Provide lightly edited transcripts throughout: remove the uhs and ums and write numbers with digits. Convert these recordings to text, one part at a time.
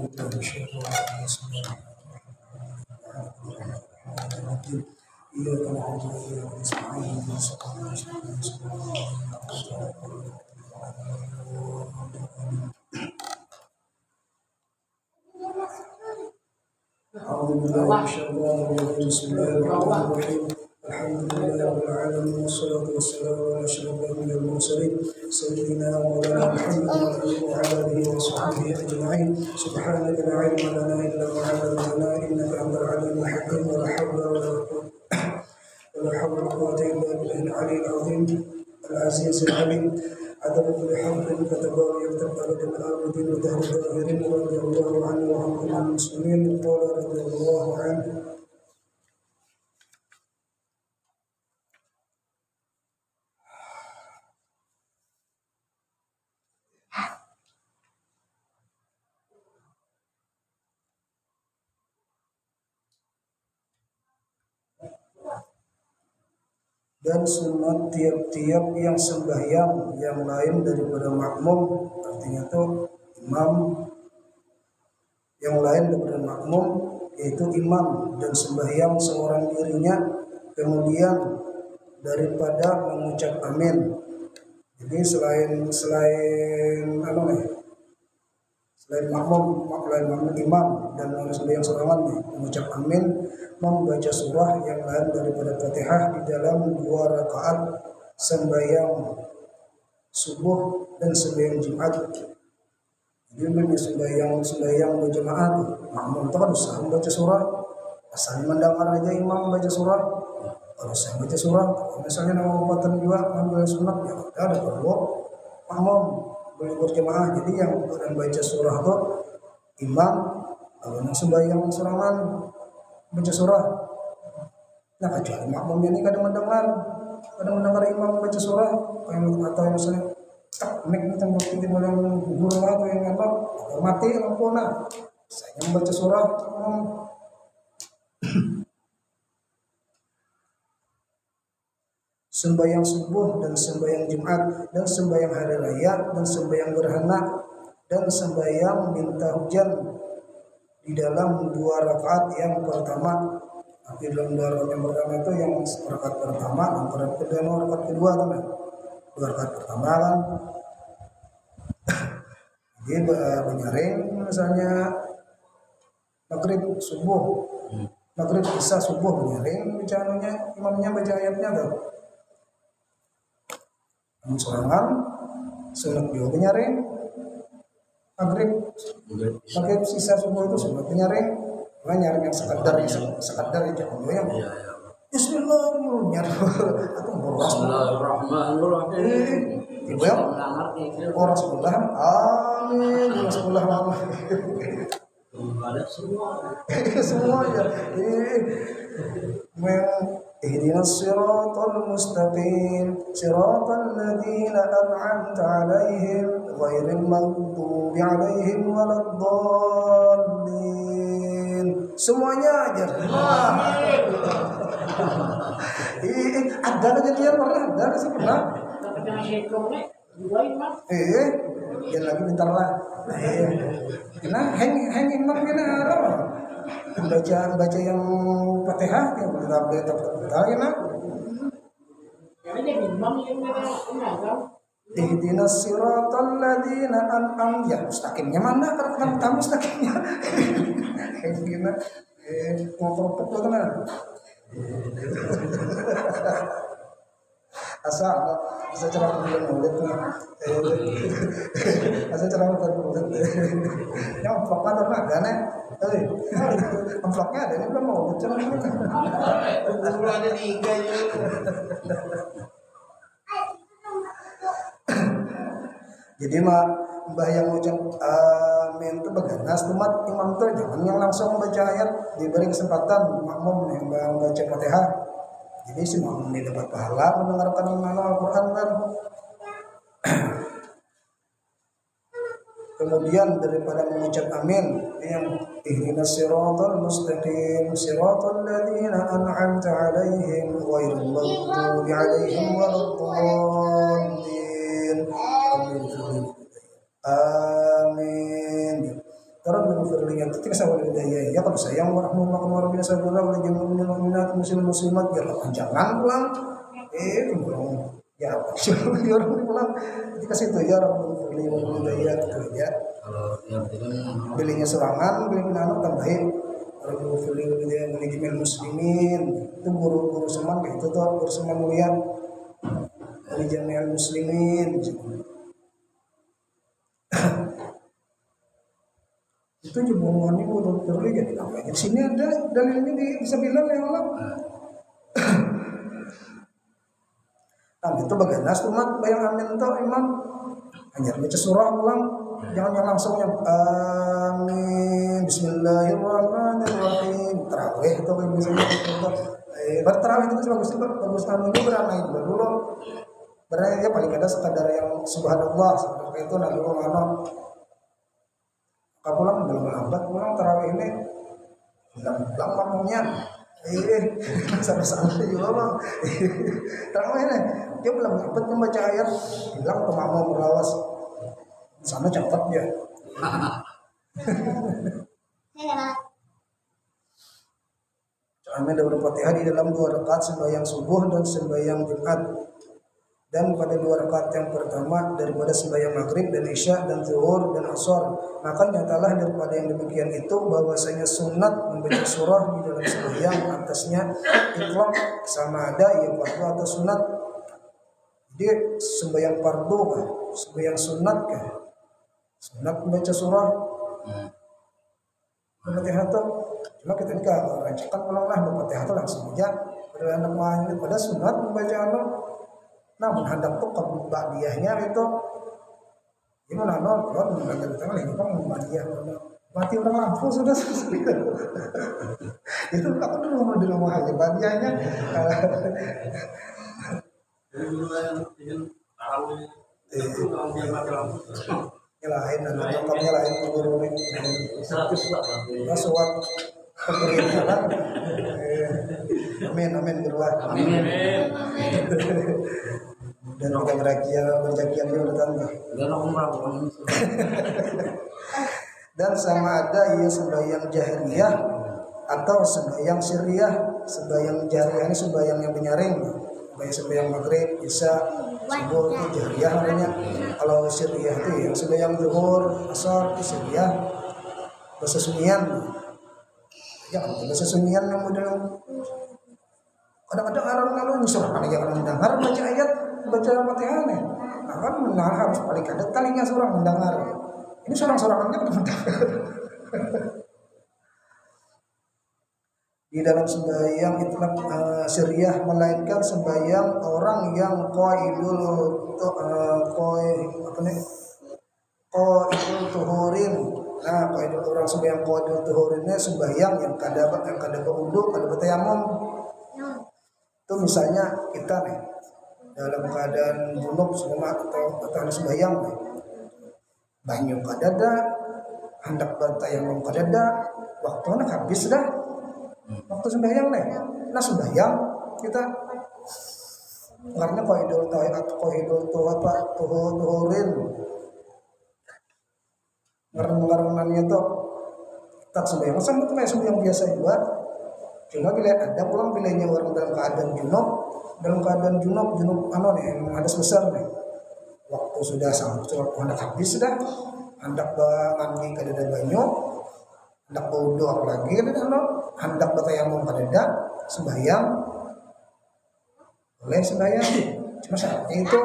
بسم الله الرحمن الرحيم الحمد لله رب العالمين والصلاة والسلام على أشرف الأنبياء والمرسلين سيدنا ومولانا محمد وعلى آله وصحبه أجمعين سبحانك لا علم لنا إلا ما علمتنا إنك أنت العليم الحكيم ولا حول ولا قوة إلا بالله العلي العظيم العزيز العليم عدد كل حرف كتبه يكتب على الآبدين ودهر الظاهرين رضي الله عنه وعن المسلمين قال رضي الله عنه dan sunat tiap-tiap yang sembahyang yang lain daripada makmum, artinya itu imam yang lain daripada makmum, yaitu imam dan sembahyang seorang dirinya, kemudian daripada mengucap amin. Jadi selain makmum imam dan sembahyang seorang mengucap amin, membaca surah yang lain daripada Fatihah di dalam 2 rakaat sembahyang subuh dan sembahyang Jumat. Jadi sembahyang berjamaah makmum itu harus membaca surah. Asal mendengar aja imam membaca surah, harus membaca surah. Kalau misalnya nama upatan juga ambil sunat, ya ada perlu makmum boleh berjamaah. Jadi yang baca surah itu imam, kalau yang sembahyang serangan baca surah. Nah, kecuali makmumnya ini kadang mendengar imam baca surah, atau misalnya mic tentang bukti boleh guru atau yang apa, mati lampu saya membaca surah. Sembahyang subuh dan sembahyang Jumat dan sembahyang hari raya dan sembahyang gerhana dan sembahyang minta hujan di dalam 2 rakaat yang pertama. Di dalam 2 rakaat yang pertama itu yang rakaat pertama dan rakaat kedua kan. 2 rakaat pertama kan dia menyaring misalnya maghrib subuh, maghrib isya subuh menyaring bacanya, imamnya baca ayatnya tuh. Sorangan sunat juga menyaring maghrib sisa subuh itu sunat menyaring, nyaring yang sekadar aja yang Bismillahirrahmanirrahim atau Bismillahirrahmanirrahim ibu yang orang sebelah amin sebelah ada semua ya ihdinas siratal mustaqim siratal ladzina an'amta 'alaihim ghairil maghdubi 'alaihim waladdallin. Semuanya aja. Ada aja dia pernah ada sih pernah. Yang lagi bentar lah. Nah, hang imam kena apa? Baca yang Fatihah yang betul ya nak. Ihdinas siratal ladzina an'amta. Ya, mustaqimnya mana? Kan kamu mustaqimnya. Gimana? Ngobrol kan. Asa cerah mulut asa cerah mulut yang amplopnya ada nih amplopnya ada ini belum mau cerah ada 3 jadi mbah yang ucap amin itu baganas umat imam itu jangan yang langsung membaca ayat, diberi kesempatan makmum yang membaca Fatihah. Jadi si makmum ini dapat pahala mendengarkan mana Al-Quran kan. Kemudian daripada mengucap amin yang ihdinas siratal mustaqim siratal ladzina an'amta 'alaihim ghairil maghdubi 'alaihim waladdallin. Amin. Rabbil firli ketika saya hidayah ya kalau sayang warahmatullahi wabarakatuh wa jami'il mu'minat muslimat biar panjangan pulang pulang ya ya orang pulang ketika situ ya Rabbil firli wa hidayah gitu ya. Kalau yang Belinya serangan beli anak tambahin Rabbil firli wa hidayah jami'il muslimin itu guru-guru seman kayak itu tuh guru seman mulia jami'il muslimin itu juga ngomongin udah terlihat jadi namanya. Di sini ada dalilnya bisa bilang ya Allah. Nah itu bagaimana umat bayang amin itu imam hanya baca surah ulang, jangan yang langsung yang amin Bismillahirrahmanirrahim terawih itu kan biasanya berterawih itu bagus bagus amin itu beramai dulu berarti ya paling ada sekadar yang subhanallah seperti itu nah dulu mana pulang belum lambat pulang terawih ini bilang makmumnya sama-sama juga bang terawih ini dia belum lambat membaca ayat bilang ke makmum merawas sana cepat dia Amin dan Fatihah di dalam 2 rakaat sembahyang subuh dan sembahyang Jumat dan pada 2 rakaat yang pertama daripada sembahyang maghrib dan isya dan zuhur dan asar maka nyatalah daripada yang demikian itu bahwasanya sunat membaca surah di dalam sembahyang atasnya itlaq sama ada yang fardu atau sunat. Jadi sembahyang fardu kah sembahyang sunat kah sunat membaca surah Al-Fatihah itu cuma kita ini kalau rancangkan ulanglah Al-Fatihah itu langsung aja pada anak mahal pada sunat membaca nah menghadap tuh kebadiahnya itu gimana kalau menghadap tangan ini kan badiah mati orang lampu sudah itu aku dulu di rumah aja badiahnya yang lain nanti kamu lain guru ini 100 lah suat pemerintahan amin berdoa amin dan kita berjakian dia udah tambah dan sama ada ia sembahyang jahriyah atau sembahyang sirriyah. Sembahyang jahriyah ini sembahyang yang menyaring kayak sembahyang maghrib isya subuh itu jahriyah namanya. Kalau sirriyah itu yang sembahyang zuhur asar itu sirriyah bahasa sunyian ya bahasa sunyian yang model kadang-kadang orang nyusul aja orang mendengar baca ayat baca Al-Fatihah nih nah, kan mendengar harus paling ada talinya seorang mendengar ini seorang-seorangnya mendengar di dalam sembahyang itlaq sirriyah melainkan sembahyang orang yang qaidul tuhurin. Nah, qaidul orang sembahyang qaidul tuhurinnya sembahyang yang kada berwudu, kada bertayamum. Itu misalnya kita nih dalam keadaan junub semua atau sembahyang nih. Banyu kada ada, hendak bertayamum kada ada, waktunya habis dah. Waktu sembahyang nih. Nah, sembahyang kita karena tuhurin ngerenannya tuh tak sembahyang sama tuh kayak sembahyang biasa juga cuma bila ada pulang bilanya orang dalam keadaan junub nih yang hadas besar nih waktu sudah sampai hendak habis sudah hendak mandi kadada banyu hendak wudu apalagi hendak bertayamum kadada sembahyang boleh sembahyang cuma syaratnya itu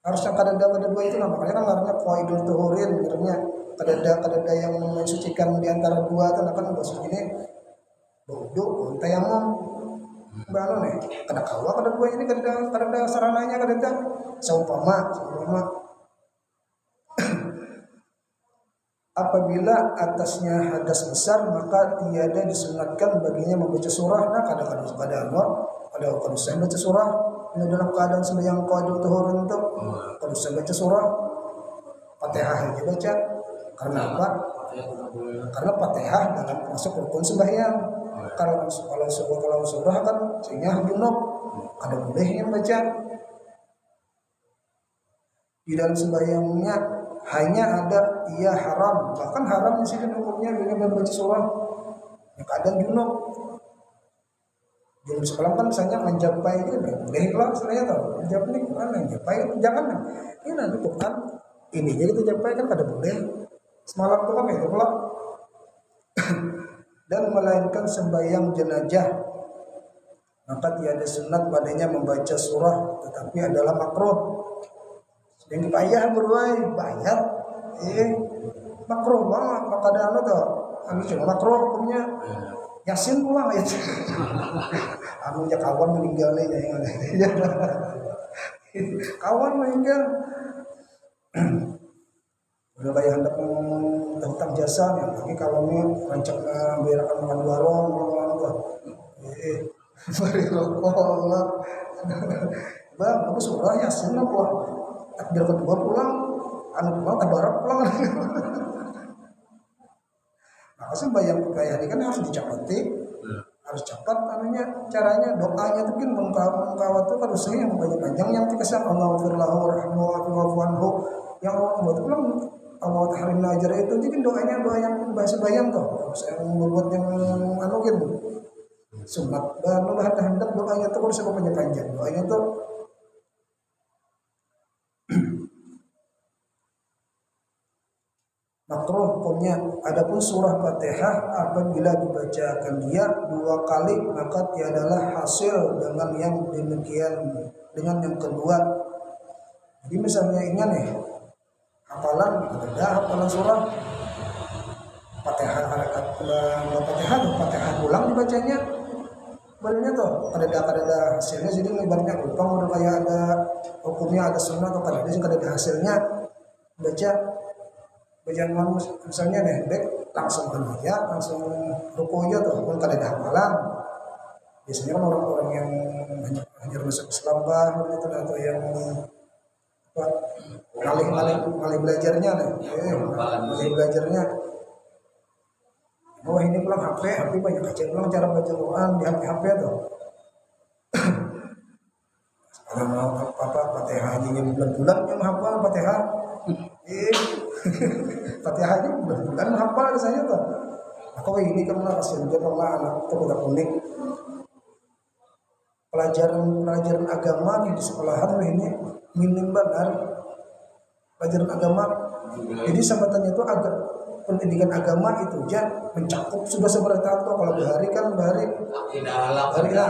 harusnya kadada itu namanya kan karena qaidul tuhurin sebenarnya kadada yang mensucikan di antara dua itu kan maksud ini wudu tayamum baru nih kada kawa kada dua ini kadada sarananya kadada seumpama apabila atasnya hadas besar maka tiada disunatkan baginya membaca surah. Nah kadang-kadang pada saya baca surah ini dalam keadaan sembahyang qaidul tuhurin itu kalau saya baca surah Fatihah aja baca karena apa? Karena Fatihah dalam masuk rukun sembahyang. Kalau surah kan sehingga junub ada boleh yang baca di dalam sembahyangnya hanya ada ia haram, bahkan haram di sini hukumnya dengan membaca surah yang keadaan junub sekolah kan misalnya menjapai itu boleh lah istilahnya tau menjapai ini Quran menjapai jangan ini nanti Quran ini jadi kita japai kan kada boleh semalam tuh kan itu pula dan melainkan sembahyang jenazah maka tiada sunat padanya membaca surah tetapi adalah makruh yang dibayar berway bayar makruh banget maka ada anu tuh anu cuma makruh punya Yasin pulang ya. Anu ya kawan meninggalnya ya. Kawan meninggal. Udah kayak hendak tentang jasa nih, tapi kalau ini rancang bayarkan makan warung, orang beri rokok lah. Bang, aku surah Yasin lah pulang. Takbir kedua pulang, anu pulang tabarak pulang. Maka bayang kayak ini kan harus dicapati, harus cepat anunya caranya doanya itu kan mengkawat itu kan usahanya yang banyak panjang yang dikasih Allah firlahu rahmahu anhu yang Allah buat pulang Allah tahrimna ajar itu jadi doanya doa yang bahasa bayang tuh yang membuat yang anu gitu sunat dan bahan hendak doanya tuh harus banyak panjang doanya tuh makruh hukumnya. Adapun surah Fatihah apabila dibacakan dia 2 kali maka tiadalah hasil dengan yang demikian dengan yang kedua. Jadi misalnya ingat nih hafalan surah Fatihah harakat Fatihah ulang dibacanya barunya tuh kada hasilnya jadi ibaratnya lupa udah kayak ada hukumnya ada sunnah atau kada ada hasilnya baca bacaan misalnya hendek langsung aja langsung rukunya tuh pun kada ada hafalan biasanya kan orang-orang yang hanya masuk Islam gitu atau yang ngalih belajarnya belajarnya ini pulang HP banyak aja pulang cara baca Quran di HP tuh kalau mau Fatihah ini bulan-bulan yang hafal Fatihah Fatihah aja bulan-bulan hafal saya tuh. Aku ini kan kasih dia pernah anak itu udah unik. Pelajaran agama di sekolahan ini minim benar pelajaran agama. Jadi sambatannya itu agak pendidikan agama itu aja mencakup sudah seberapa tahun tuh kalau bahari akidah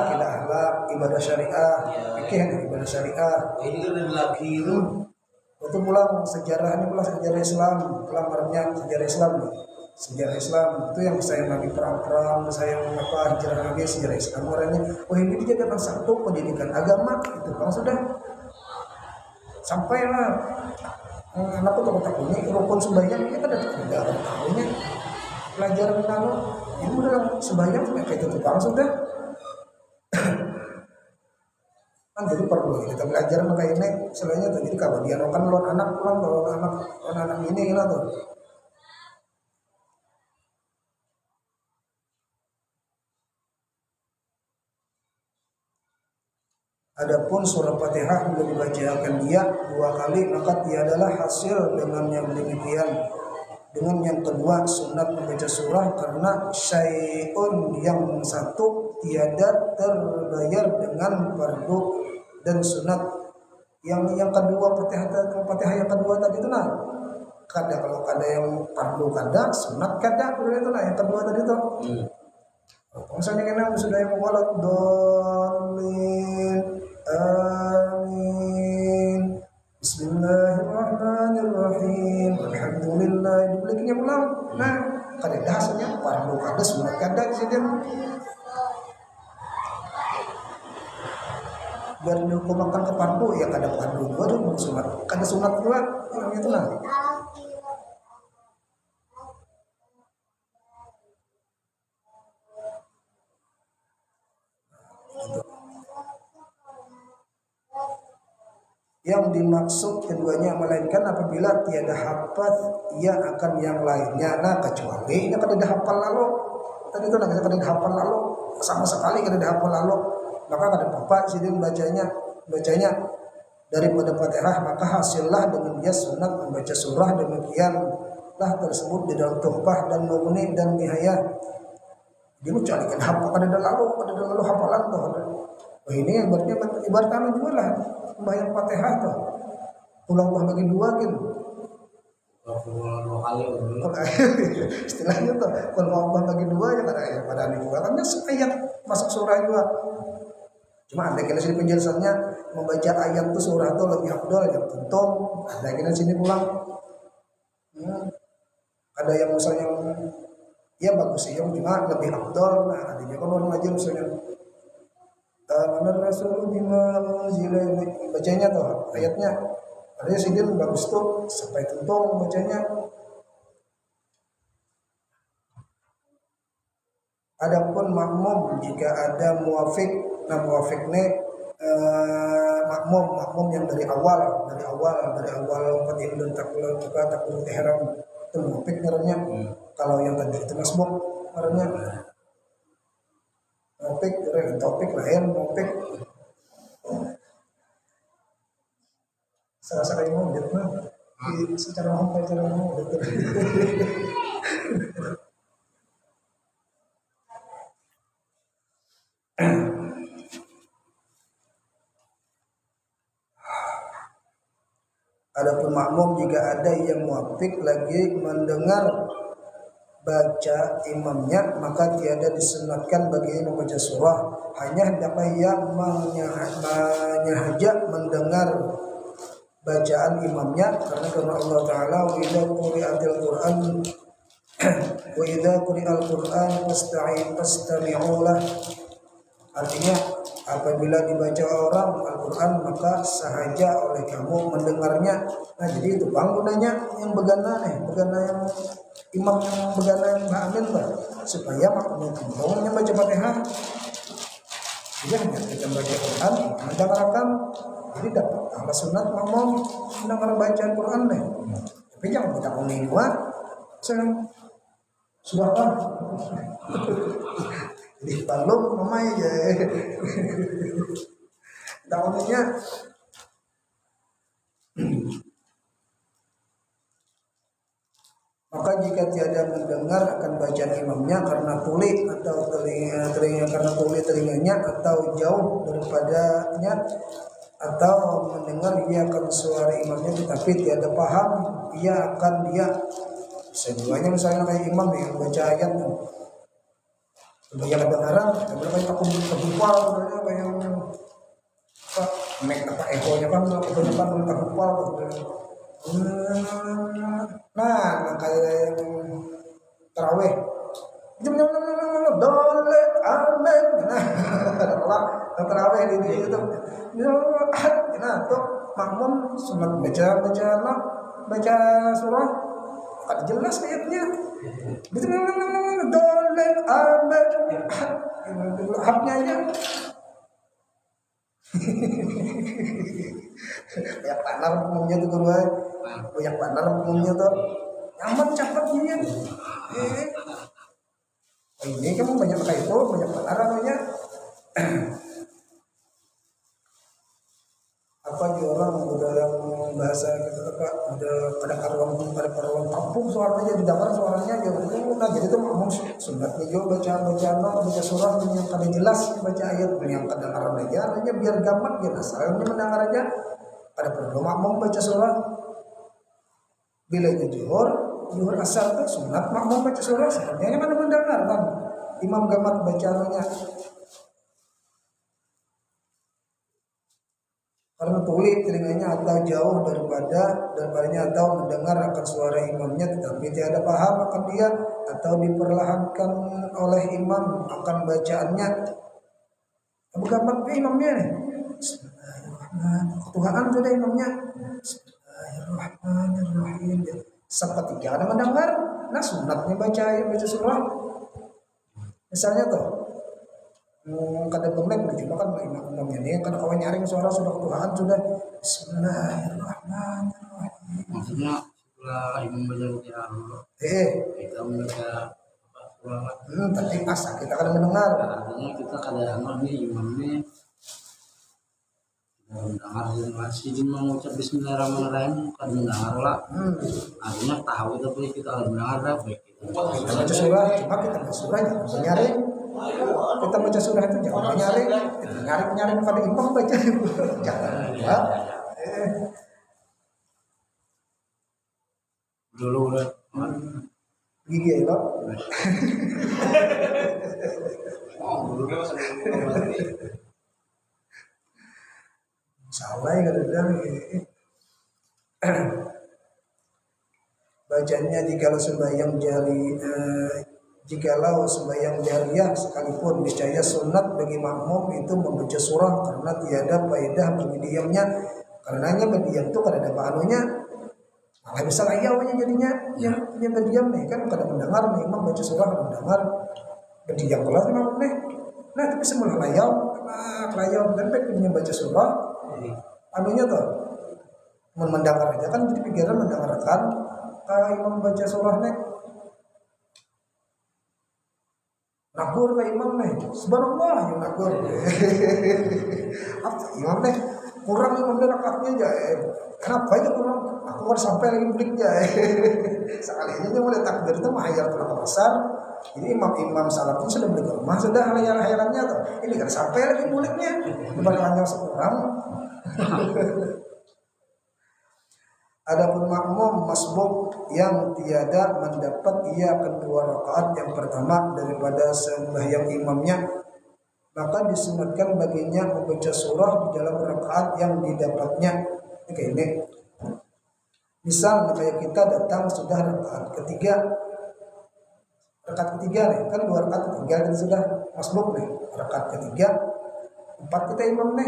akhlak ibadah syariah fikih ibadah syariah ini kan ada lagi itu pulang sejarah Islam pulang barangnya sejarah Islam itu yang saya nabi perang saya hijrah nabi sejarah Islam orangnya ini dijadikan satu pendidikan agama itu bang sudah sampailah anak itu tak ini rukun sembahyang ini kan ada tahunya pelajaran kalau ini udah sembahyang kayak itu bang sudah kan jadi perlu kita belajar kayak ini selainnya tuh jadi kalau dia kan luar anak pulang kalau anak ini lah tuh adapun surah Fatihah bila dibacakan dia 2 kali maka tiadalah hasil dengan yang demikian dengan yang kedua sunat membaca surah karena syai'un yang satu tiada terbayar dengan fardu dan sunat yang kedua Fatihah yang kedua tadi itu nah kalau kada yang fardu kada sunat kada itu nah yang kedua tadi itu misalnya kena sudah yang walad dolin amin bismillahirrahmanirrahim alhamdulillah dibelinya pulang nah kada ada hasilnya fardu kada sunat kada di sini biar dihukumkan ke fardu ya kada fardu baru sunat kada sunat juga yang itu lah yang dimaksud keduanya melainkan apabila tiada hafaz ia akan yang lainnya nah kecuali ini kada ada hafal lalu tadi itu kada ada hafal lalu sama sekali kada ada hafal lalu maka kada apa-apa jadi bacanya daripada Fatihah, maka hasillah dengan dia sunat membaca surah. Demikianlah tersebut di dalam Tuhfah dan Mughni dan Nihayah. Dia mencarikan pada lalu hafalan tuh. Oh ini ibarat kami juga lah membayar Fatihah tuh. Pulang bagi dua gitu. Dua kali istilahnya tuh kalau Allah bagi dua ya pada ini juga kan ayat masuk surah juga. Cuma ada kira sini penjelasannya membaca ayat itu surah itu lebih afdal yang tentu ada kira sini pulang. Ada yang misalnya ya bagus sih yang cuma lebih afdal. Nah ada juga orang aja misalnya mana Rasul bima unzila bacanya tuh ayatnya ada sini bagus tuh sampai tentu bacanya. Adapun makmum jika ada muafik, nah muafik ini makmum yang dari awal Fatihah dan takbiratul ihram itu muafik namanya. Kalau yang tadi itu masbuk namanya muafik, topik lain muafik. Serasa kayak mau gitu secara umum gitu. Adapun makmum jika ada yang muafik lagi mendengar baca imamnya, maka tiada disunatkan baginya membaca surah, hanya hendaknya ia menyahaja mendengar bacaan imamnya, karena Allah Ta'ala wa idza quri'atil Qur'an wa idza quri'al Qur'an fastami'u lah. Artinya apabila dibaca orang Al-Quran maka sahaja oleh kamu mendengarnya. Nah jadi itu bangunannya yang begana yang imam yang begana yang amin lah, supaya makmumnya baca Fatihah. Jadi hanya kita baca Quran mendengarkan, jadi dapat amal sunat makmum mendengar bacaan Quran deh. Tapi jangan kita unik sudah kan. Jadi balung mama aja. Tahunnya maka jika tiada mendengar akan bacaan imamnya karena tuli atau telinga karena tuli telinganya atau jauh daripadanya, atau mendengar ia akan suara imamnya tetapi tiada paham ia akan dia seduanya, misalnya kayak imam yang baca ayat yang kedengaran, kayak aku terhupal, kayak yang make apa ehonya kan, kebanyakan terhupal. Nah, kayak yang terawih, dole amin. Nah, Allah terawih di situ. Nah, tuh makmum sunat baca surah, ada jelas ayatnya. Dole amin. Haknya aja. Banyak panar umumnya tuh guru, banyak panar umumnya tuh nyaman cepat dia. Ini kamu banyak kayak itu, banyak panar namanya. Apa di orang dalam bahasa kita apa ada karuan kampung suaranya didengar suaranya dia nah jadi itu ngomong sunat juga baca surah yang kada jelas baca ayat yang kedengaran aja hanya biar gampang biar asalnya mendengar aja. Ada perlu makmum baca surah bila itu juhur asal itu sunat makmum baca surah sebenarnya mana mendengar kan imam gamat bacaannya. Karena tuli telinganya atau jauh daripadanya atau mendengar akan suara imamnya tetapi tiada paham akan dia atau diperlahankan oleh imam akan bacaannya. Bukan imamnya nih. Bismillahirrahmanirrahim. Tuhan sudah imamnya. Bismillahirrahmanirrahim. Sepertiga ada mendengar. Nah sunatnya baca surah. Misalnya tuh. Kada bemek cuma kan imamnya nih kan kawan nyaring suara sudah Tuhan sudah Bismillahirrahmanirrahim. Maksudnya setelah imam baca Fatihah dulu kita membaca surah. Tapi pas kita kan mendengar. Artinya kita kada nih imamnya mendengar masih mengucap Bismillahirrahmanirrahim kan mendengar lah. Artinya tahu itu boleh kita mendengar lah baik itu. Kita baca surah, cuma kita baca surah jangan menyaring. Kita baca surah itu jangan menyaring. Nyaring pada imam baca jangan. Ya. Dulu udah Gigi ya, salah ya kadang bacanya jikalau sembahyang jariah sekalipun niscaya sunat bagi makmum itu membaca surah karena tiada faedah bagi diamnya. Karenanya berdiam itu kada ada pahalunya. Malah bisa layawnya jadinya yang berdiam nih kan kada mendengar nih imam baca surah kada mendengar berdiam kelas imam nih. Nah tapi semula layau dan baik punya baca surah anunya tuh mendengar aja kan jadi pikiran mendengarkan imam baca surah nih nakur ke imam nih subhanallah yang nakur apa imam nih kurang imam nih rakaatnya aja kenapa itu kurang aku harus sampai lagi bliknya sekalinya mulai takbir itu mahayal pulang besar. Jadi imam salat itu sudah beli ke rumah sudah hayalannya tuh ini kan sampai lagi muliknya dibanding hanya seorang. Adapun makmum masbuk yang tiada mendapat ia kedua rakaat yang pertama daripada sembahyang imamnya maka disunatkan baginya membaca surah di dalam rakaat yang didapatnya. Oke, ini misal kayak kita datang sudah rakaat ketiga nih kan 2 rakaat ketiga dan sudah masbuk nih rakaat ketiga 4 kita imam nih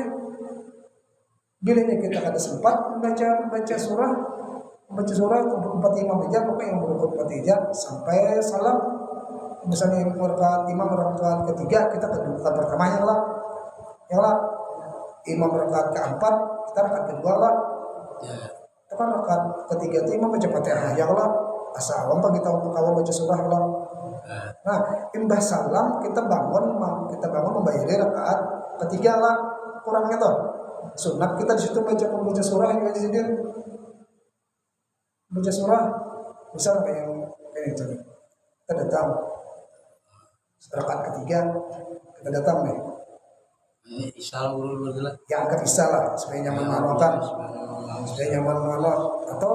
bilanya kita ada sempat membaca surah 4 imam aja pokoknya yang berukut 4 aja sampai salam misalnya rakaat imam rakaat ketiga kita kedua pertama yang lah imam rakaat keempat kita rakaat kedua lah itu kan rakaat ketiga itu imam baca Fatihah ya lah asal awam kita awal baca surah lah. Nah, imbah salam kita bangun membayari rakaat ketiga lah kurangnya tuh. Sunat kita di situ membaca surah yang sendiri. Baca surah misal kayak yang ini tadi. Kita datang rakaat ketiga kita datang nih. Isya dulu lah. Ya angkat isya lah supaya nyaman marotan. Supaya nyaman marot atau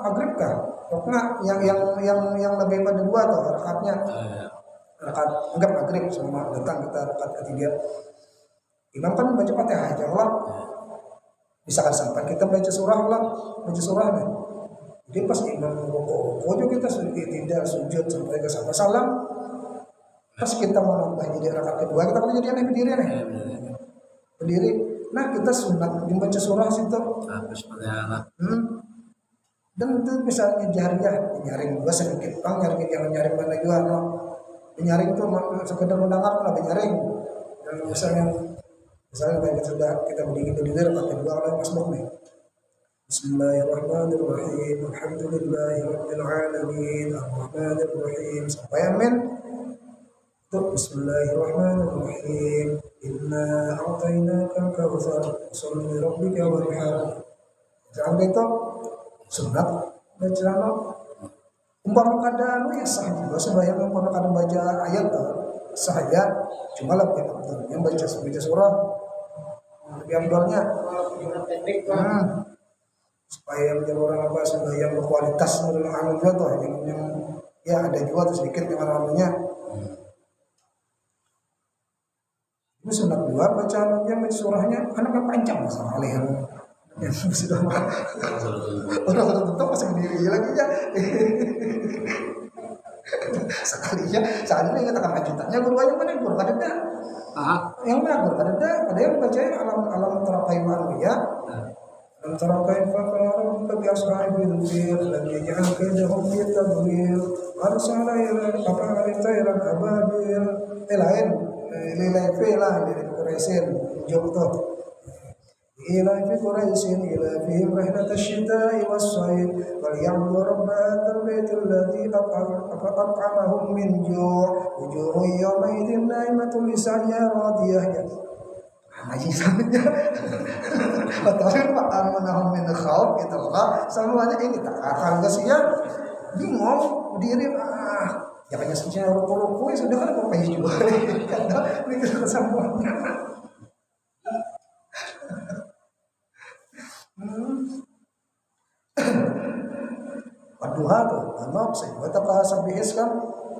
maghrib kah? Pokoknya yang lebih pada 2 tuh rakaatnya. Rakaat anggap maghrib sama datang kita rakaat ketiga. Imam kan baca Fatihah aja Allah. Bisa kan sampai kita baca surah nih. Jadi pas imam rukuk juga kita tidak sujud sampai ke sampai salam. Pas kita mau nambah jadi rakaat kedua kita boleh jadi berdiri nih. Berdiri. Nah kita sunat membaca surah situ. Dan itu misalnya nyaring juga sedikit nyaring mana juga nyaring itu sekedar mendengar lah nyaring. Dan misalnya kayak sudah kita berdiri rakaat kedua oleh masbuk nih. Bismillahirrahmanirrahim. Alhamdulillahirabbil alamin. Arrahmanirrahim. Sampai amin. Bismillahirrahmanirrahim. Inna a'tainakal kautsar. Shalli rabbika wanhar. Sampai itu sunat baca umpama kada ya sah juga sembahyang umpama kada baca ayat sah ya cuma lebih yang baca surah lebih abdulnya supaya menjadi orang apa sembahyang berkualitas menurut amal juga tuh yang ya ada juga tuh sedikit dengan amalnya. Ini sunat juga baca surahnya karena kan panjang masalah alihan yang sudah orang tentu masih berdiri lagi ya sekalinya saat ini katakan lanjutannya guru aja mana guru kada ada yang mana guru kada ada yang baca alam terakai ya alam terakai fakar bagi ashabil fil dan yang kedahum yatadbir arsala ila tayran ababil lain nilai lah dari Quraisyin jauh tuh ila fi Quraisyin ila fihim rihlat asy-syita'i was-sayf falyabudu rabb hadzal baitil ladzi at'amahum min ju' wujuhun yawma idzin na'imatun lisa'ya radiyah. ngaji samanya betul Pak amanahum min khauf gitu lah semuanya ini tak akan geus ya bingung diri ya kayaknya sebenarnya ruko-ruko ya sudah kan apa juga kada mikir kesamuannya Wadduha tuh anak saya buat apa sabihis kan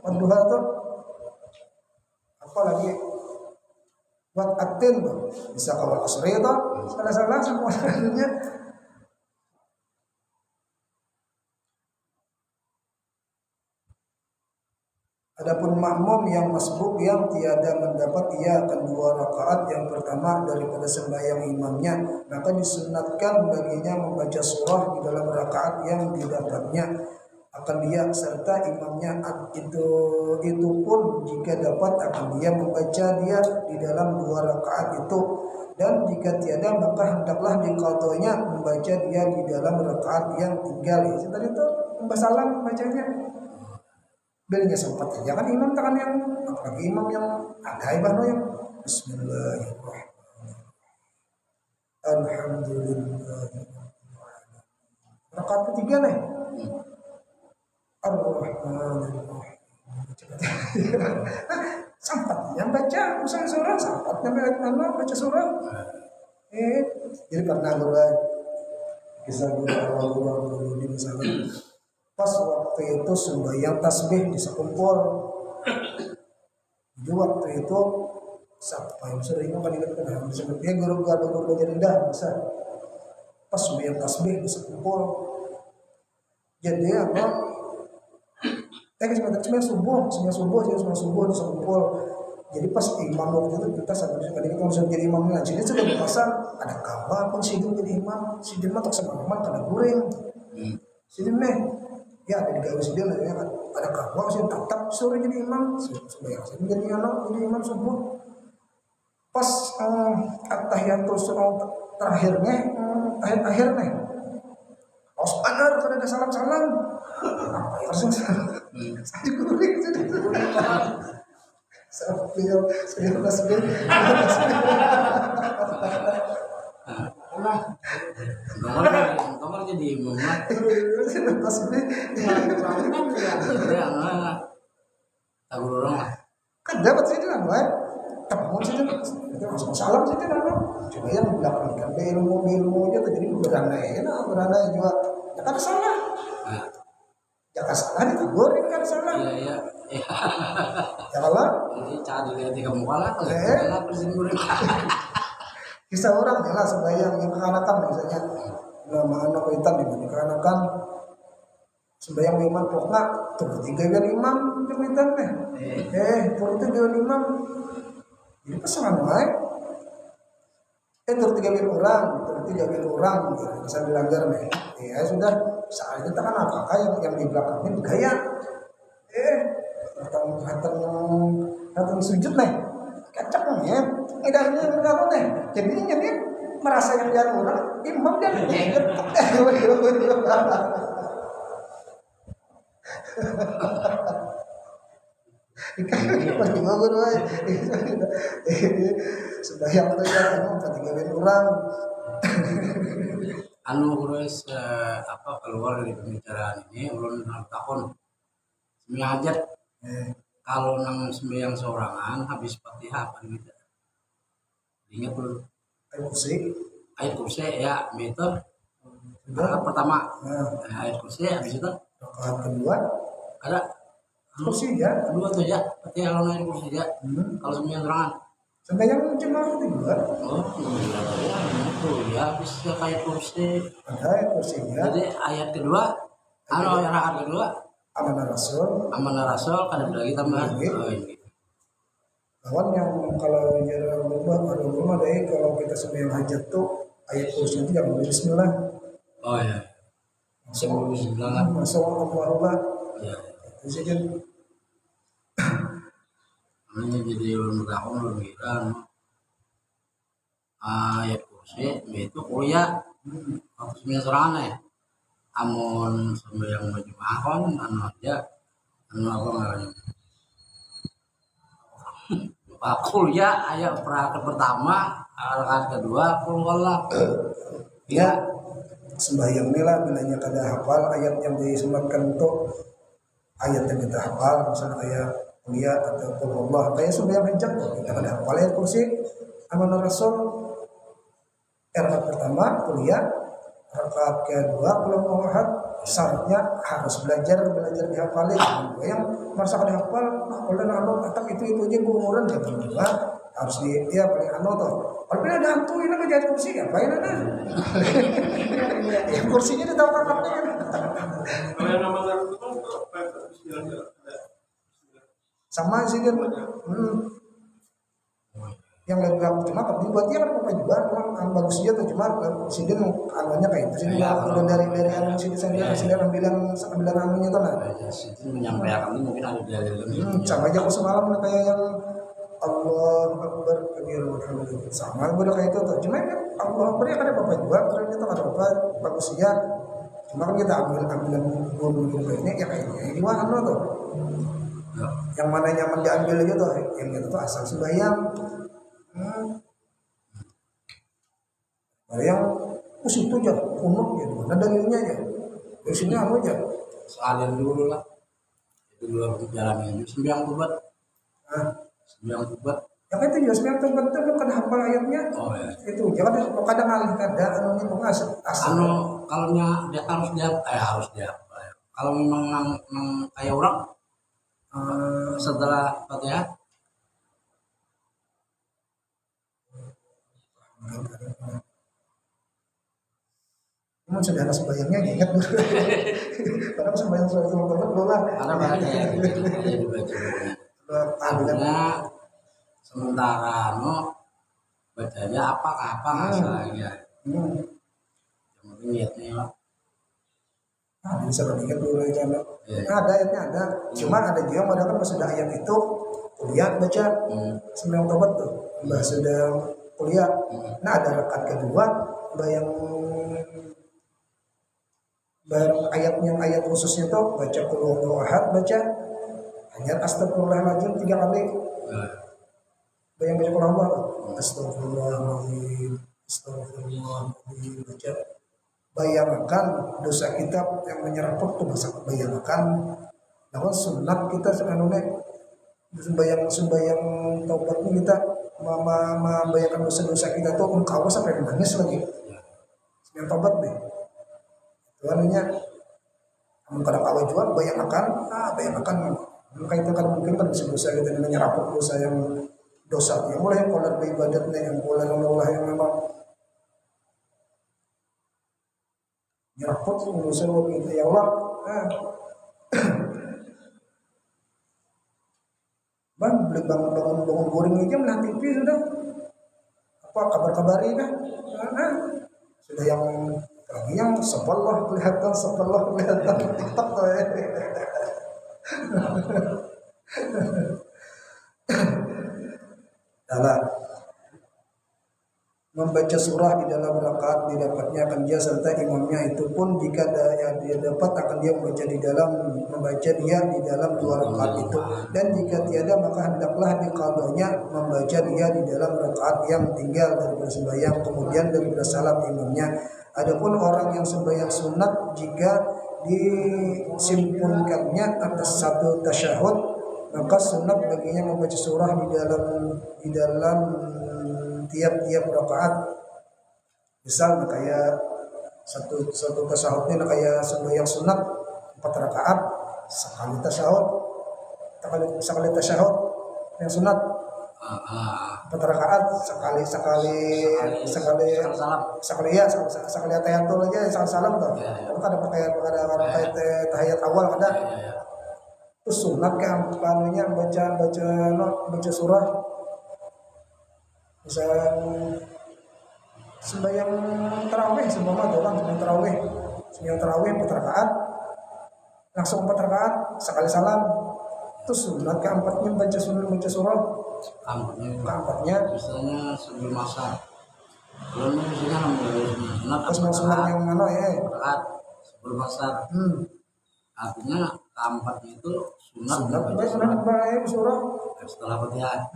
wadduha tuh apalagi buat atin tuh bisa kawal asri tuh salah-salah semuanya adapun makmum yang masbuk yang tiada mendapat ia akan 2 rakaat yang pertama daripada sembahyang imamnya maka disunatkan baginya membaca surah di dalam rakaat yang didapatnya akan dia serta imamnya itu pun jika dapat akan dia membaca dia di dalam 2 rakaat itu dan jika tiada maka hendaklah diqadhonya membaca dia di dalam rakaat yang tinggal ya tadi itu salam bacanya bilnya sempat aja kan imam tangan yang apalagi imam yang ada ibano yang Bismillahirrahmanirrahim Alhamdulillah rakaat ketiga nih Ar-Rahmanirrahim sempat yang baca misalnya surah sempat sampai mana baca surah jadi pernah guru kisah guru di misalnya pas waktu itu sembahyang tasbih bisa kumpul jadi waktu itu siapa yang sudah ingat kan ingat kan disebutnya guru belajar indah bisa pas sembahyang tasbih bisa kumpul jadi apa sebenarnya subuh bisa kumpul jadi pas imam waktu itu kita sampai kita langsung jadi imam ngaji jadi sudah berasa ada kawan pun sidin jadi imam sidin mah tak sama imam karena guring sidin meh ya ada di gawe sidin ada kawan sih tetap sore jadi imam sembahyang sidin jadi imam subuh pas at-tahiyatul terakhirnya akhirnya harus benar kalau ada salam apa ya harus saya guring saya tasbih kamar jadi imam lah tasbih tahu orang lah kan dapat sih kan baik kamu sih itu langsung salam sih kan cuma yang belakang kan ilmu aja terjadi beranai juga ya kan salah ya kan salah ditegur kan salah iya ya Allah ini cari lihat di kamu kalah kalau presiden guring kisah orang jelas sembahyang yang kekanakan misalnya nama anak hitam di kekanakan sembahyang imam pokoknya tuh 3 kali imam jamitan tuh itu 2 imam jadi pasangan baik tur 3 orang bisa dilanggar nih ya sudah saat kita kan apakah yang di belakangnya bergaya datang sujud nih kacak nih edarnya bergabung nih jadi merasa yang jalan orang imam dan sembahyang tuh ya imam 3 orang terus keluar dari pembicaraan ini ulun 6 tahun sembahyang hajat kalau nang sembahyang seorangan habis Fatihah apa gitu ingat dulu ayat kursi ya itu pertama ayat kursi habis itu rakaat kedua ada kursi ya kedua tuh ya Fatihah kalau ayat kursi ya kalau sembahyang seorangan sembahyang cuma kedua ya habis ayat kursi ada ayat kursi ya jadi ayat kedua rakaat kedua amanah rasul kan ada lagi tambah ini kawan yang kalau jalan rumah deh kalau kita sembahyang hajat tuh ayat kursi itu jangan bismillah iya sebelum bismillah masuk Allahumma ya itu saja namanya jadi ulun mengira ayat kursi itu kuliah waktu sembilan serangan ya amun sembahyang berjemaah kan aja apa namanya kuliah ayat perangkat pertama rakaat kedua qul huwallah. Ya, sembahyang inilah bilanya kada hafal ayat yang disematkan untuk ayat yang kita hafal, misalnya kayak kuliah atau qul huwallah, kayak sembahyang hajat kita kada hafal ayat kursi amanah rasul. Rakaat pertama kuliah, rakaat kedua qul huwallahu ahad, syaratnya harus belajar dihafalin. Yang merasa kada hafal, kalau anu tetap itu aja umuran kan kedua harus dia paling anu tuh. Kalau ada hantu ini menjadi kursi apa ini nah? Ya kursinya dia tahu kakaknya kan. Sama sih dia. Yang lebih cuma tapi buat dia kan apa juga, kan bagus dia tuh cuma si dia anunya kayak itu sih udah dari anu si dia ambilan anunya tuh nah. Itu menyampaikan mungkin ada dalil. Sama aja aku semalam kayak yang Allah Akbar kabir alhamdulillah sama udah kayak itu tuh cuma kan Allah Akbar ya kan apa juga ternyata ada apa bagus ya cuma kan kita ambilan guru ini ya kayak ini wah anu tuh yang mana nyaman diambil aja tuh yang itu tuh asal sembahyang ada yang itu aja kunut gitu ada dalilnya aja dari sini anu aja Sekalian dulu lah itu dulu jalan ini sembiang buat sembiang buat yang itu juga sembiang buat itu kan hafal ayatnya itu jangan kadang alih kada anunya pengasal asal kalau dia harus dia kalau memang kayak orang setelah Fatihah Emang sudah ada sembahyangnya ingat dulu. Karena sembahyang sudah teman-teman belum lah. Karena banyak ya dibaca. Artinya sementara bacanya apa masalahnya. Yang penting niatnya lah. Bisa ingat dulu aja. Ada ayatnya ada. Cuma ada juga pada kan pas sudah ayat itu kuliah baca sembilan tobat tuh. Mbah sudah kuliah. Nah ada rakaat kedua bayang ayatnya ayat khususnya tuh baca qul huwallahu ahad baca ayat astagfirullahaladzim 3 kali. Bayang baca qul huwallahu astagfirullahaladzim baca. Bayangkan dosa kita yang menyerempet tuh masa bayangkan namun sunat kita sekarang sembayang taubatnya kita membayangkan dosa-dosa kita tuh engkau sampai menangis lagi sembayang taubat deh anunya kadang awal juga bayangkan maka itu kan mungkin kan dosa kita menyeraput dosa yang mulai yang pola beribadatnya yang pola Allah yang memang nyeraput dosa kita ya Allah bang beli bangun boring aja menang TV sudah apa kabar-kabari kan sudah yang sebelah kelihatan TikTok tuh ya. Dalam membaca surah di dalam rakaat didapatnya akan dia serta imamnya itu pun jika dia dapat akan dia membaca dia di dalam 2 rakaat itu dan jika tiada maka hendaklah diqadanya membaca dia di dalam rakaat yang tinggal daripada sembahyang kemudian daripada salam imamnya. Adapun orang yang sembahyang sunat jika disimpunkannya atas satu tasyahud maka sunat baginya membaca surah di dalam tiap rakaat. Misal kayak satu tasyahudnya kayak sembahyang sunat 4 rakaat sekali tasyahud yang sunat 4 rakaat sekali tahiyatul aja salam tuh. Kalau ada pakai tahiyat awal ada. Terus sunat kan panunya baca surah. Misalnya sembahyang tarawih sembahyang tarawih 4 rakaat langsung 4 rakaat sekali salam. Terus sunat keempatnya baca surah keempatnya misalnya sebelum asar belum misalnya sunat yang mana ya sebelum asar artinya keempatnya itu sunat surah setelah Fatihah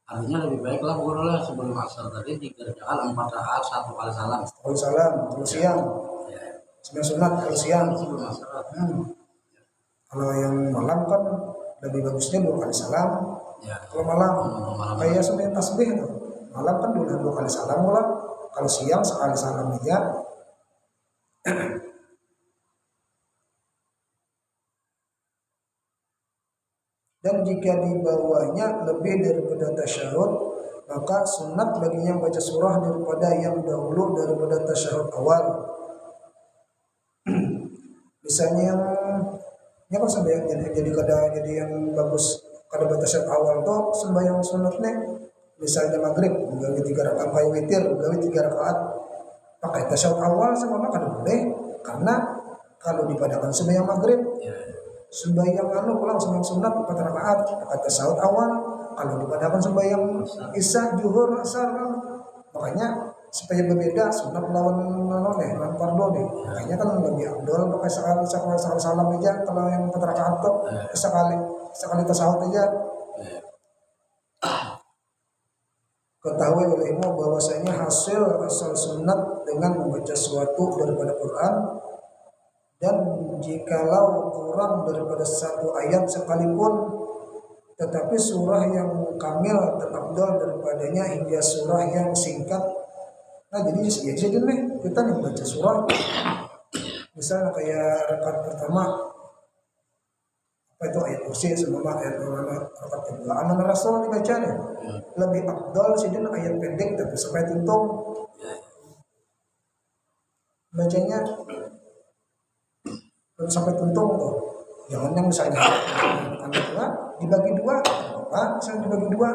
Artinya lebih baik lah boleh sebelum asar tadi dikerjakan 4 rakaat 1 kali salam. Kalau salam, kalau siang, Ya, sembahyang sunat kalau siang. sebelum asar. Kalau yang malam kan lebih bagusnya 2 kali salam. Ya. Kalau malam, Malam. kayak sembahyang tasbih tuh. Malam kan 2 kali salam lah. Kalau siang sekali salam aja. Dan jika di bawahnya lebih daripada tasyahud, maka sunat baginya baca surah daripada yang dahulu daripada tasyahud awal. Misalnya yang kan sembahyang jadi yang bagus kada baca tasyahud awal tuh sembahyang sunatnya misalnya maghrib gawe 3 rakaat, pakai witir gawe 3 rakaat, pakai tasyahud awal sama kada boleh, karena kalau dipadakan sembahyang maghrib, sembahyang pulang sembahyang sunat 4 rakaat, pakai tasyahud awal. Kalau dipadakan sembahyang isya, zuhur, asar, makanya supaya berbeda sunat lawan fardu nih. Makanya kan lebih abdul pakai sekali salam aja. Kalau yang 4 rakaat tuh sekali tasyahud aja. Ketahui olehmu bahwasanya hasil asal sunat dengan membaca suatu daripada Quran, dan jikalau kurang daripada 1 ayat sekalipun, tetapi surah yang kamil terabdal daripadanya hingga surah yang singkat. Nah jadi nih kita nih baca surah, misalnya kayak rakaat pertama apa itu ayat kursi semua ayat rakaat kedua amanah rasul dibacanya lebih abdal sih ayat pendek tapi sampai tuntung bacanya sampai tuntung tuh. Jangan yang misalnya dibagi dua, misalnya dibagi dua,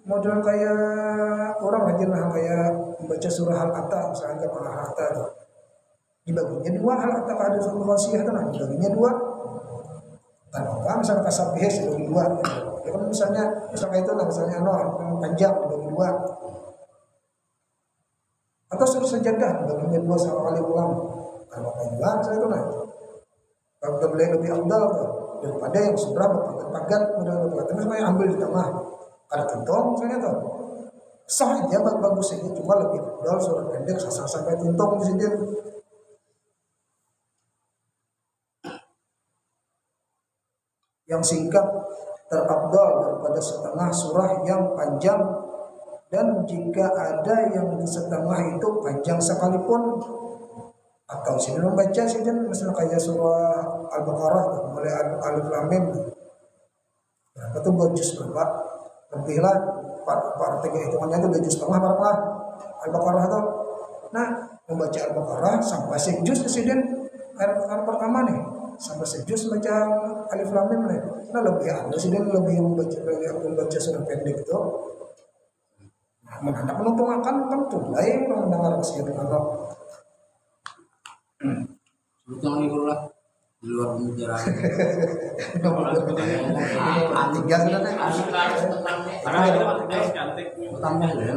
model kayak orang aja lah kayak membaca surah Al-Hatta misalnya Al-Hatta tuh. Dibaginya 2 Al-Hatta ada surah Wasiyah tuh, dibaginya 2. Kan apa misalnya kasabih dibagi 2. Ya kan misalnya itu lah misalnya panjang dibagi 2. Atau surah Sajadah dibaginya 2 sama kali ulang. Kalau panjang saya itu kalau lebih abdal tuh daripada yang surah berpagat terus saya ambil di tengah ada tuntung misalnya tuh sah aja bagus aja, cuma lebih abdal surah pendek sampai tuntung di sini. Yang singkat terabdal daripada setengah surah yang panjang, dan jika ada yang di setengah itu panjang sekalipun, atau sini membaca sini misalnya kayak surah Al-Baqarah mulai Alif Lam Mim berapa tuh 2 juz berapa lebih lah para 3 hitungannya itu 2 juz setengah berapa lah Al-Baqarah tuh. Nah membaca Al-Baqarah sampai sejuz di sini ayat pertama nih sampai sejuz baca Alif Lam Mim nih. Nah lebih ada sih lebih membaca surah pendek itu. Nah menandak menuntung akan tentu lain mendengar kesini Allah. Jangan ikut lah di luar pembicaraan. Tiga sudah deh. Karena itu cantik. Tambah deh,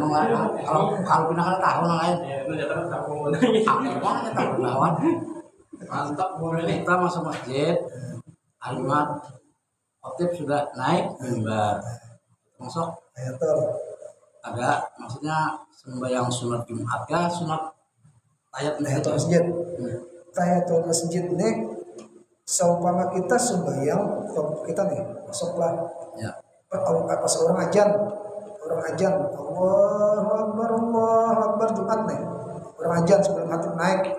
kalau pindah ke tahun lain. Akhirnya tahun lawan. Mantap boleh. Kita masuk masjid. Alimat khotib sudah naik mimbar. Masuk. Ada maksudnya sembahyang sunat Jumat ya sunat tahiyatul masjid. Tahiyatul masjid nih seumpama kita sembahyang kita nih masuklah ya. Pas orang ajan Allahu Akbar Jumat nih orang ajan sebelum hatib naik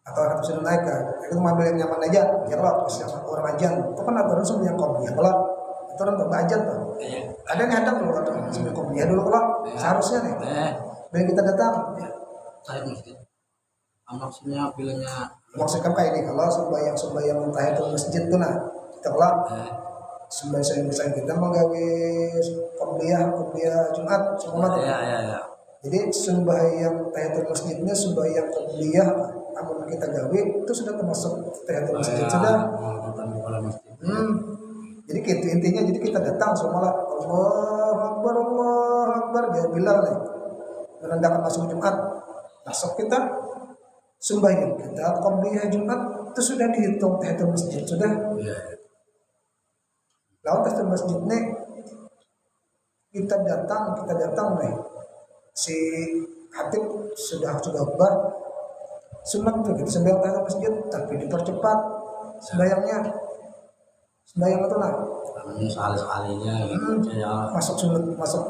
atau hatib sudah naik kan itu ngambil yang nyaman aja ya kalau pas orang ajan itu kan ada orang sembahyang qobliyah kalau itu orang tambah ajan tuh ada yang hadap dulu atau sembahyang qobliyah dulu kalau seharusnya nih biar kita datang saya masjid maksudnya bilangnya maksudnya kayak ini kalau sembahyang tahiyatul masjid tuh nah kita kelak sembahyang kita menggawe qobliyah Jumat semua tuh ya. Jadi sembahyang tahiyatul masjidnya sembahyang qobliyah namun kita gawe itu sudah termasuk tahiyatul masjid sudah. Jadi gitu intinya jadi kita datang semua lah Allahu Akbar dia bilang nih menandakan masuk Jumat masuk kita sembahyang kita qobliyah Jumat itu sudah dihitung tahiyatul masjid sudah. lawan tes masjid nih kita datang nih si hatib sudah khutbah sunat tuh kita sembahyang tahiyat masjid tapi dipercepat sembahyang itu lah sekalinya gitu masuk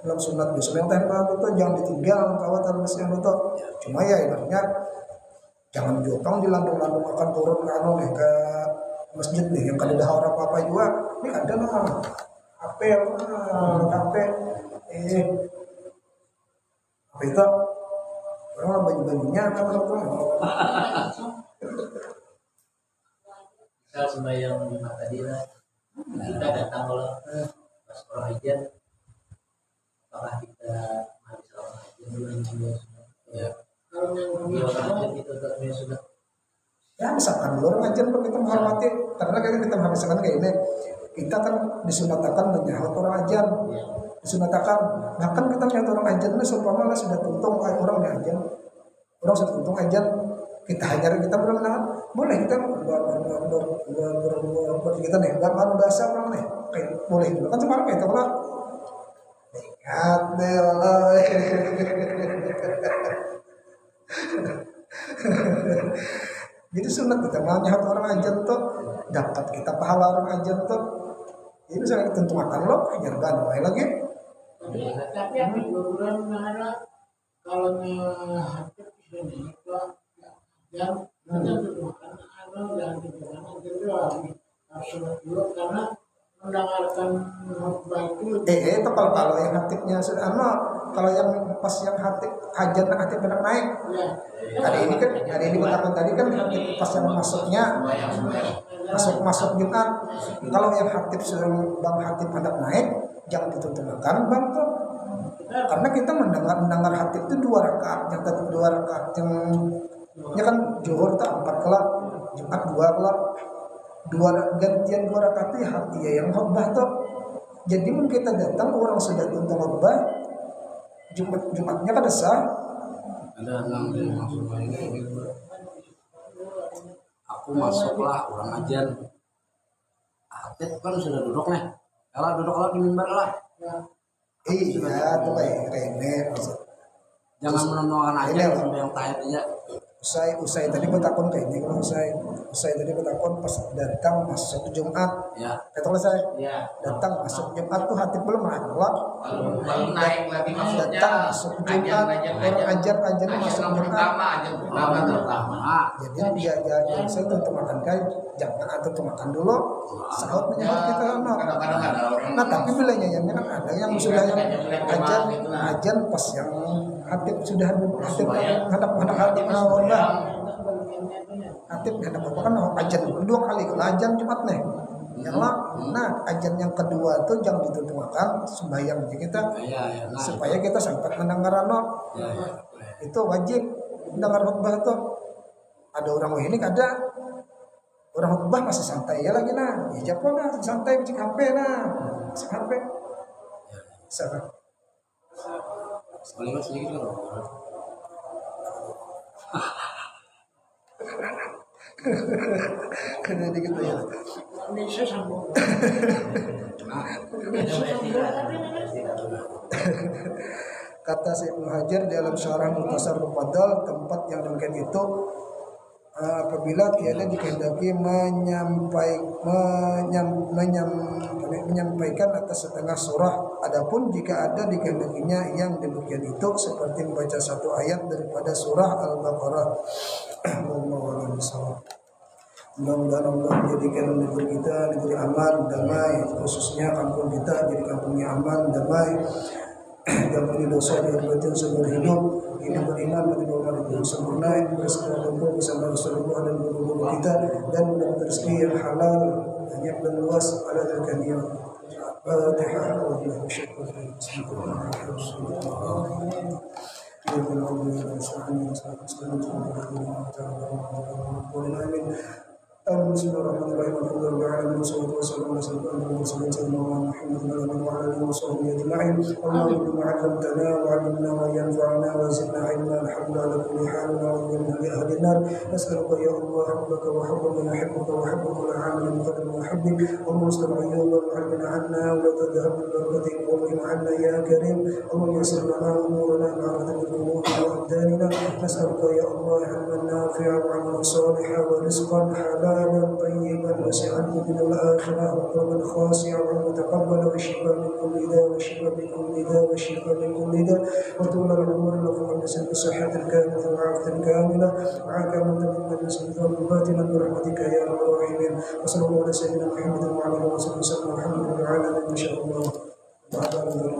dalam sunat di sembahyang tahiyat itu jangan ditinggal kawat masjid itu cuma ya ibaratnya jangan jotong dilandung-landung akan turun ke masjid nih yang kada ada orang apa juga ini ada nama apa itu orang baju-bajunya apa misal sembahyang lima tadi lah kita datang kalau pas orang hajian apakah kita habis orang hajian dulu ya kalau yang orang hajian itu tetapnya sudah ya misalkan orang hajian kita menghormati karena kita menghabiskan kayak ini kita kan disunatakan menyahut orang hajian disunatakan bahkan kita menyahut orang hajian itu seumpama sudah tuntung orang hajian orang sudah tuntung hajian kita hajar kita benar-benar boleh kita kita nih nggak bahasa orang nih kayak boleh kan cuma kayak itu lah ingat deh jadi sunat kita menyahut orang hajian tuh dapat kita pahala orang hajian tuh ini saya tentu makan lo hajar kan lagi tapi apa bulan mana kalau hatib ini yang makan dan harus dulu karena mendengarkan khutbah itu kalau yang hatibnya sudah kalau yang pas yang hatib hajat hatib benar naik hari ini bertakun tadi kan hatib pas yang masuknya masuk Jumat kalau yang hatib sudah bang hatib hendak naik jangan dituntut makan bang tuh karena kita mendengar hatib itu 2 rakaat yang tadi 2 rakaat yang kan Zuhur tak 4 kelak Jumat 2 kelak 2 gantian 2 rakaat itu hati yang khutbah tuh jadi mungkin kita datang orang sudah tuntung khutbah Jumatnya kan sah ada 6 maksud ini aku masuklah orang ajan hatib kan sudah duduk nih kalau duduk di mimbar lah iya tuh kayak ini jangan menonton aja sampai yang tahiyat aja usai tadi bertakun kayak ini kalau usai tadi bertakun pas datang masuk Jumat ya kata saya ya datang masuk Jumat tuh hati belum naik belum naik lagi maksudnya datang masuk Jumat orang ajar masuk Jumat jadi dia saya tuh makan kayak jangan atau makan dulu sahut menyahut kita nah tapi bilangnya yang kan ada yang sudah yang ajar pas yang hatib sudah hatib hadap hatib hatib hadap apa kan ajan 2 kali kalau ajan Jumat nih yang nah ajan yang kedua tuh jangan ditutup makan sembahyang kita supaya kita sempat mendengar itu wajib mendengar khutbah tuh ada orang ini ada orang khutbah masih santai ya lagi nah ya japon lah santai cek HP cek HP sama sekali mas sedikit loh kena dikit ya kata Ibnu Hajar dalam syarah Mukhtasar Mufaddal tempat yang demikian itu apabila tiada dikehendaki menyampaikan atas setengah surah adapun jika ada dikehendakinya yang demikian itu seperti membaca 1 ayat daripada surah Al-Baqarah. Mudah-mudahan Allah menjadikan negeri kita negeri aman, damai, khususnya kampung kita jadi kampungnya aman, damai, diampuni dosa, diberkati seumur hidup, hidup beriman, mati beriman yang sempurna, bersama kumpul bersama Rasulullah dan guru-guru kita, dan mendapat rezeki yang halal, banyak dan luas, ala terkania. Fatihah. Bismillahirrahmanirrahim. Bismillahirrahmanirrahim. Alhamdulillahirabbil alamin wassalatu wassalamu ala sayyidina Muhammadin wa ala alihi wa sahbihi ajma'in. Allahumma 'allimna wa 'allimna wa yanfa'na wa zidna 'ilman. Alhamdulillah ala kulli hal wa min ahli nar. Nas'aluka ya Allah hubbaka wa hubba man yuhibbuka wa hubba kulli 'amalin muqaddam wa hubbik. Allahumma astaghfirna wa 'allimna 'anna wa la tadhhab bil barakati wa qim 'anna ya karim. Allahumma yassir lana umurana ma'rifatan bil umuri wa abdanina. Nas'aluka ya Allah 'ilman nafi'an wa 'amalan salihan wa rizqan halalan tayyiban wasi'an min al-akhirah wa qawlan khashi'an wa mutaqabbalan wa shifaan min kulli daa wa shifaan min kulli daa wa shifaan min kulli daa wa tulal al-umur wa nas'al sihhatan kamilatan wa 'afiyatan kamilatan wa 'akamatan min al-sultan batinan bi rahmatika ya arhamar rahimin. Wa sallallahu ala sayyidina Muhammadin wa ala alihi wa sahbihi Muhammadin wa ala alihi insyaallah. Wa ala alihi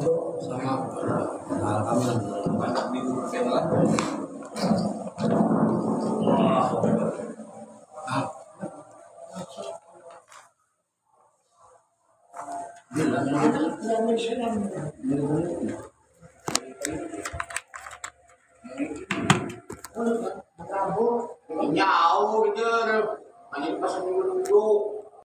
Jauh gitu, hanya pas dulu.